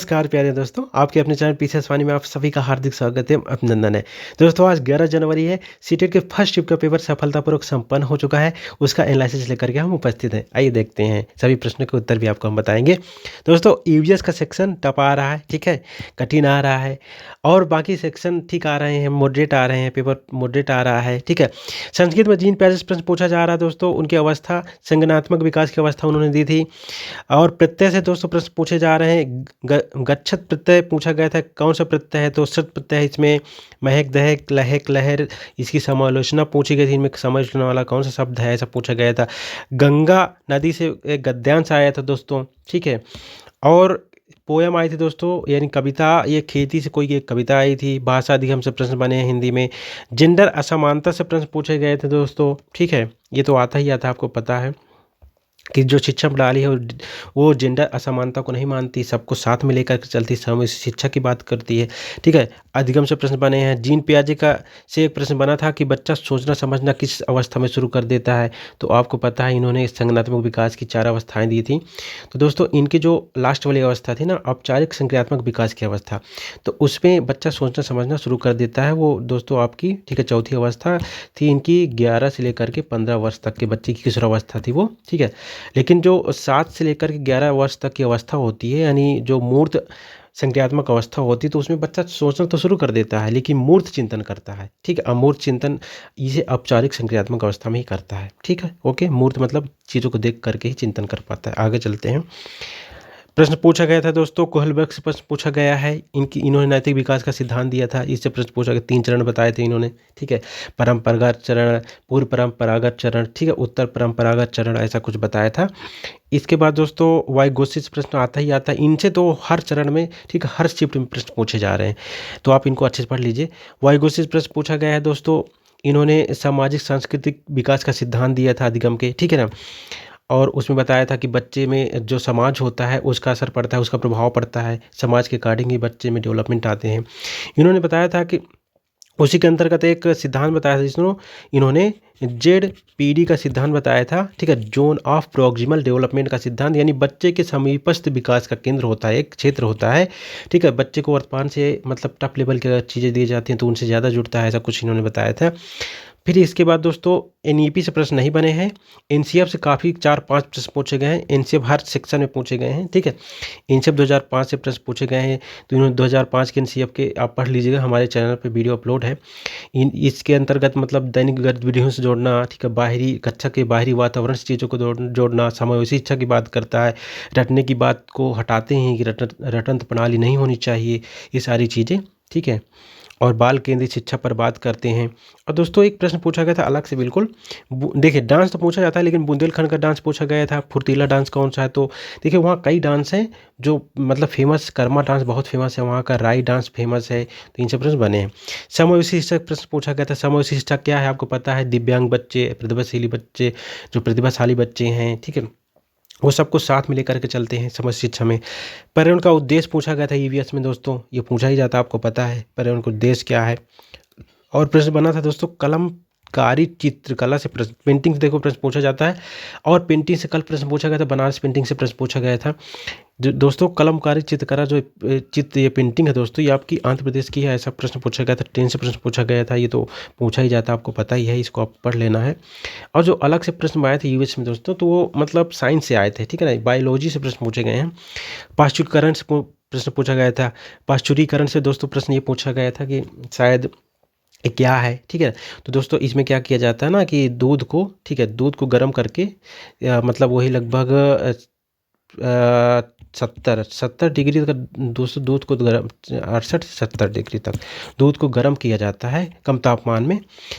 नमस्कार प्यारे दोस्तों, आपके अपने चैनल पीसीएस वाणी में आप सभी का हार्दिक स्वागत है, अभिनंदन है। दोस्तों आज 11 जनवरी है। सीटेट के फर्स्ट शिफ्ट का पेपर सफलतापूर्वक संपन्न हो चुका है। उसका एनालिसिस लेकर के हम उपस्थित हैं। आइए देखते हैं, सभी प्रश्नों के उत्तर भी आपको हम बताएंगे। दोस्तों ईवीएस का सेक्शन टफ आ रहा है, ठीक है, कठिन आ रहा है, और बाकी सेक्शन ठीक आ रहे हैं, मॉडरेट आ रहे हैं, पेपर मॉडरेट आ रहा है, ठीक है। संस्कृत में जिन पैसेज प्रश्न पूछा जा रहा है दोस्तों, उनकी अवस्था, संज्ञानात्मक विकास की अवस्था उन्होंने दी थी। और प्रत्यय से दोस्तों प्रश्न पूछे जा रहे हैं। गच्छत प्रत्यय पूछा गया था, कौन सा प्रत्यय है, तो सत प्रत्यय है इसमें। महक, दहक, लहक, लहर, इसकी समालोचना पूछी गई थी। इनमें समालोचना वाला कौन सा शब्द है, ऐसा पूछा गया था। गंगा नदी से एक गद्यांश आया था दोस्तों, ठीक है। और पोयम आई थी दोस्तों, यानी कविता, ये खेती से कोई एक कविता आई थी। भाषा अधिगम से प्रश्न बने हैं हिंदी में। जेंडर असमानता से प्रश्न पूछे गए थे दोस्तों, ठीक है। ये तो आता ही आता, आपको पता है कि जो शिक्षा प्रणाली है वो जेंडर असमानता को नहीं मानती, सबको साथ में लेकर के चलती, समय शिक्षा की बात करती है, ठीक है। अधिगम से प्रश्न बने हैं। जीन पियाजे का से एक प्रश्न बना था कि बच्चा सोचना समझना किस अवस्था में शुरू कर देता है, तो आपको पता है इन्होंने संज्ञानात्मक विकास की 4 अवस्थाएं दी थी। तो दोस्तों इनकी जो लास्ट वाली अवस्था थी ना, औपचारिक संज्ञानात्मक विकास की अवस्था, तो उसमें बच्चा सोचना समझना शुरू कर देता है वो दोस्तों आपकी, ठीक है, चौथी अवस्था थी इनकी। 11 से लेकर के 15 वर्ष तक के बच्चे की किशोरावस्था थी वो, ठीक है। लेकिन जो 7 से लेकर के 11 वर्ष तक की अवस्था होती है, यानी जो मूर्त संज्ञात्मक अवस्था होती है, तो उसमें बच्चा सोचना तो शुरू कर देता है, लेकिन मूर्त चिंतन करता है, ठीक है। अमूर्त चिंतन इसे औपचारिक संज्ञात्मक अवस्था में ही करता है, ठीक है, ओके। मूर्त मतलब चीज़ों को देख करके ही चिंतन कर पाता है। आगे चलते हैं। प्रश्न पूछा गया था दोस्तों, कोहलबर्ग से प्रश्न पूछा गया है। इन्होंने नैतिक विकास का सिद्धांत दिया था, इससे प्रश्न पूछा गया। 3 चरण बताए थे इन्होंने, ठीक है। परंपरागत चरण, पूर्व परंपरागत चरण, ठीक है, उत्तर परंपरागत चरण, ऐसा कुछ बताया था। इसके बाद दोस्तों वाइगोसिस प्रश्न आता ही आता है। इनसे तो हर चरण में, ठीक है, हर शिफ्ट में प्रश्न पूछे जा रहे हैं, तो आप इनको अच्छे से पढ़ लीजिए। वाइगोसिस प्रश्न पूछा गया है दोस्तों। इन्होंने सामाजिक सांस्कृतिक विकास का सिद्धांत दिया था अधिगम के, ठीक है ना। और उसमें बताया था कि बच्चे में जो समाज होता है उसका असर पड़ता है, उसका प्रभाव पड़ता है, समाज के अकॉर्डिंग ही बच्चे में डेवलपमेंट आते हैं। इन्होंने बताया था कि उसी के अंतर्गत एक सिद्धांत बताया था जिसमें इन्होंने ZPD का सिद्धांत बताया था, ठीक है, जोन ऑफ प्रॉक्सिमल डेवलपमेंट का सिद्धांत, यानी बच्चे के समीपस्थ विकास का केंद्र होता है, एक क्षेत्र होता है, ठीक है। बच्चे को वर्तमान से मतलब टॉप लेवल की अगर चीज़ें दी जाती हैं तो उनसे ज़्यादा जुड़ता है, ऐसा कुछ इन्होंने बताया था। फिर इसके बाद दोस्तों NEP से प्रश्न नहीं बने हैं। NCF से काफ़ी 4-5 प्रश्न पूछे गए हैं। NCF हर सेक्शन में पूछे गए हैं, ठीक है। NCF 2005 से प्रश्न पूछे गए हैं, तो इन्होंने 2005 के NCF के आप पढ़ लीजिएगा, हमारे चैनल पे वीडियो अपलोड है। इसके अंतर्गत मतलब दैनिक गतिविधियों से जोड़ना, ठीक है, बाहरी कक्षा के बाहरी वातावरण से चीज़ों को जोड़ना, समावेशी शिक्षा की बात करता है। रटने की बात को हटाते हैं कि रटंत प्रणाली नहीं होनी चाहिए, ये सारी चीज़ें, ठीक है। और बाल केंद्रित शिक्षा पर बात करते हैं। और दोस्तों एक प्रश्न पूछा गया था अलग से बिल्कुल, देखिए डांस तो पूछा जाता है, लेकिन बुंदेलखंड का डांस पूछा गया था। फुर्तीला डांस कौन सा है, तो देखिए वहाँ कई डांस हैं जो मतलब फेमस, कर्मा डांस बहुत फेमस है वहाँ का, राई डांस फेमस है, तो इनसे प्रश्न बने हैं। समवयसी शिक्षा प्रश्न पूछा गया था। समवयसी शिक्षा क्या है आपको पता है, दिव्यांग बच्चे, प्रतिभाशाली बच्चे, जो प्रतिभाशाली बच्चे हैं, ठीक है, वो सबको साथ में लेकर के चलते हैं समझ शिक्षा में। पर्यावरण का उद्देश्य पूछा गया था EVS में दोस्तों, ये पूछा ही जाता है, आपको पता है पर्यावरण का उद्देश्य क्या है। और प्रश्न बना था दोस्तों कलमकारी चित्रकला से प्रश्न, पेंटिंग से देखो प्रश्न पूछा जाता है। और पेंटिंग से कल प्रश्न पूछा गया था, बनारस पेंटिंग से प्रश्न पूछा गया था। जो दोस्तों कलमकारी चित्रकला जो चित्र ये पेंटिंग है दोस्तों, ये आपकी आंध्र प्रदेश की है, ऐसा प्रश्न पूछा गया था। ट्रेन से प्रश्न पूछा गया था, ये तो पूछा ही जाता है, आपको पता ही है, इसको आप पढ़ लेना है। और जो अलग से प्रश्न आए थे US में दोस्तों, तो वो मतलब साइंस से आए थे, ठीक है ना, बायोलॉजी से प्रश्न पूछे गए हैं। पाश्चुरीकरण से प्रश्न पूछा गया था। पाश्चुरीकरण से दोस्तों प्रश्न ये पूछा गया था कि शायद ये क्या है, ठीक है। तो दोस्तों इसमें क्या किया जाता है ना कि दूध को, ठीक है, दूध को गर्म करके मतलब वही लगभग 70 डिग्री तक दोस्तों दूध को गर्म, 68 से 70 डिग्री तक दूध को गर्म किया जाता है कम तापमान में,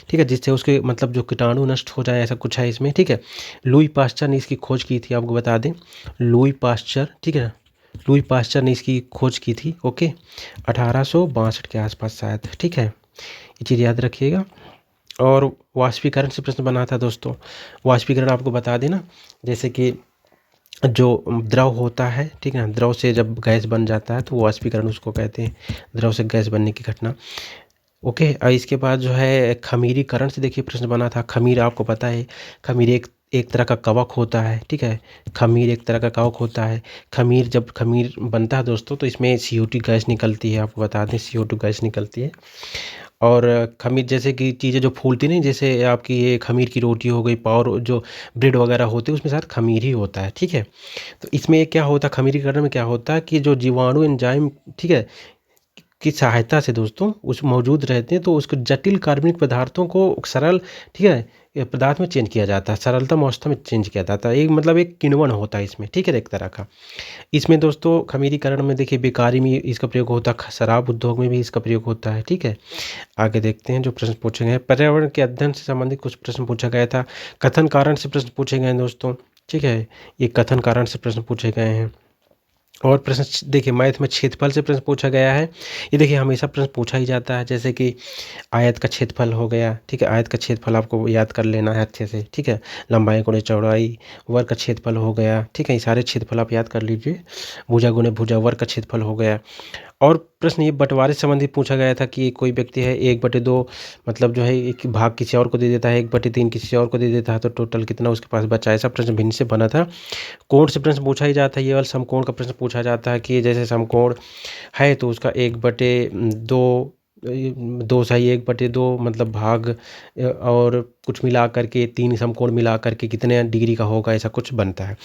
ठीक है, जिससे उसके मतलब जो कीटाणु नष्ट हो जाए, ऐसा कुछ है इसमें, ठीक है। लुई पास्चर ने इसकी खोज की थी, आपको बता दें, लुई पास्चर, ठीक है, लुई पास्चर ने इसकी खोज की थी, ओके, 1862 के आसपास शायद, ठीक है, ये चीज़ याद रखिएगा। और वाष्पीकरण से प्रश्न बना था दोस्तों। वाष्पीकरण आपको बता देना, जैसे कि जो द्रव होता है, ठीक है ना, द्रव से जब गैस बन जाता है तो वाष्पीकरण उसको कहते हैं, द्रव से गैस बनने की घटना, ओके। और इसके बाद जो है खमीरीकरण से देखिए प्रश्न बना था। खमीर आपको पता है, खमीर एक तरह का कवक होता है, ठीक है। खमीर एक तरह का कवक होता है। खमीर जब खमीर बनता है दोस्तों तो इसमें CO2 गैस निकलती है, आपको बता दें CO2 गैस निकलती है। और खमीर जैसे कि चीज़ें जो फूलती नहीं, जैसे आपकी ये खमीर की रोटी हो गई, पाव जो ब्रेड वगैरह होते हैं उसमें साथ खमीर ही होता है, ठीक है। तो इसमें क्या होता है, खमीरीकरण में क्या होता है कि जो जीवाणु एंजाइम, ठीक है, की सहायता से दोस्तों उस मौजूद रहते हैं, तो उसको जटिल कार्बनिक पदार्थों को सरल, ठीक है, ये पदार्थ में चेंज किया जाता है, सरलतम अवस्था में चेंज किया जाता है। एक मतलब एक किण्वन होता है इसमें, ठीक है, एक तरह का। इसमें दोस्तों खमीरीकरण में देखिए बेकारी में इसका प्रयोग होता है, शराब उद्योग में भी इसका प्रयोग होता है, ठीक है। आगे देखते हैं जो प्रश्न पूछे गए हैं। पर्यावरण के अध्ययन से संबंधित कुछ प्रश्न पूछा गया था। कथन कारण से प्रश्न पूछे गए हैं दोस्तों, ठीक है। ये कथन कारण से प्रश्न पूछे गए हैं। और प्रश्न देखिए मैथ में क्षेत्रफल से प्रश्न पूछा गया है। ये देखिए हमेशा प्रश्न पूछा ही जाता है, जैसे कि आयत का क्षेत्रफल हो गया, ठीक है। आयत का क्षेत्रफल आपको याद कर लेना है अच्छे से, ठीक है। लंबाई गुणे चौड़ाई, वर्ग का क्षेत्रफल हो गया, ठीक है। ये सारे क्षेत्रफल आप याद कर लीजिए। भुजा गुणे भुजा, वर्ग का क्षेत्रफल हो गया। और प्रश्न ये बंटवारे से संबंधित पूछा गया था कि कोई व्यक्ति है 1/2 मतलब जो है एक भाग किसी और को दे देता है, 1/3 किसी और को दे देता है, तो टोटल कितना उसके पास बचा। ऐसा प्रश्न भिन्न से बना था। कोण से प्रश्न पूछा ही जाता है, ये वाला समकोण का प्रश्न पूछा जाता है कि जैसे समकोण है तो उसका 1/2 2 सही 1/2 मतलब भाग और कुछ मिला करके 3 समकोण मिला करके कितने डिग्री का होगा, ऐसा कुछ बनता है।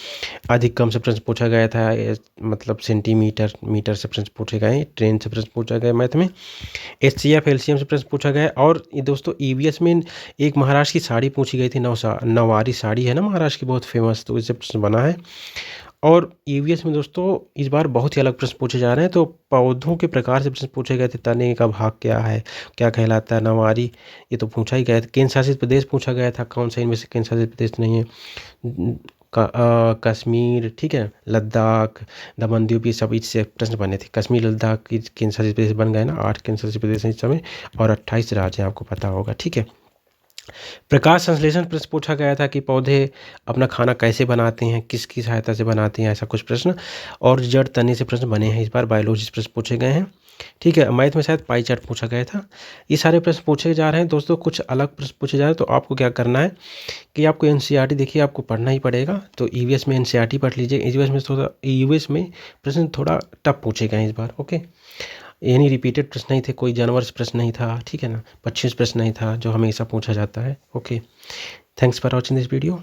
अधिक कम से प्रश्न पूछा गया था, मतलब सेंटीमीटर मीटर से प्रश्न पूछे गए, ट्रेन से प्रश्न पूछा गया मैथ में। HCF एलसीएम से प्रश्न पूछा गया। और ये दोस्तों EVS में एक महाराष्ट्र की साड़ी पूछी गई थी, नौवारी साड़ी है ना महाराष्ट्र की बहुत फेमस, तो इससे प्रश्न बना है। और EVS में दोस्तों इस बार बहुत ही अलग प्रश्न पूछे जा रहे हैं। तो पौधों के प्रकार से प्रश्न पूछे गए थे। तने का भाग क्या है, क्या कहलाता है, नवारी, ये तो पूछा ही गया था। केंद्र शासित प्रदेश पूछा गया था, कौन सा इनमें से केंद्र शासित प्रदेश नहीं है। कश्मीर, ठीक है, लद्दाख, दमन द्वीप, ये सब इससे प्रश्न बने थे। कश्मीर लद्दाख की केंद्र शासित प्रदेश बन गए ना, 8 केंद्र शासित प्रदेश हैं इस समय, और 28 राज्य हैं, आपको पता होगा, ठीक है। प्रकाश संश्लेषण प्रश्न पूछा गया था कि पौधे अपना खाना कैसे बनाते हैं, किसकी सहायता से बनाते हैं, ऐसा कुछ प्रश्न। और जड़ तने से प्रश्न बने हैं, इस बार बायोलॉजी से प्रश्न पूछे गए हैं, ठीक है। मैथ में शायद पाई चार्ट पूछा गया था। ये सारे प्रश्न पूछे जा रहे हैं दोस्तों। कुछ अलग प्रश्न पूछे जा रहे हैं, तो आपको क्या करना है कि आपको NCERT देखिए आपको पढ़ना ही पड़ेगा। तो EVS में NCERT पढ़ लीजिए। EVS में प्रश्न थोड़ा टफ पूछे गए इस बार, ओके। यानी रिपीटेड प्रश्न नहीं थे, कोई जानवर से प्रश्न नहीं था, ठीक है ना, पक्षी से प्रश्न नहीं था जो हमेशा पूछा जाता है, okay. Thanks for watching this video.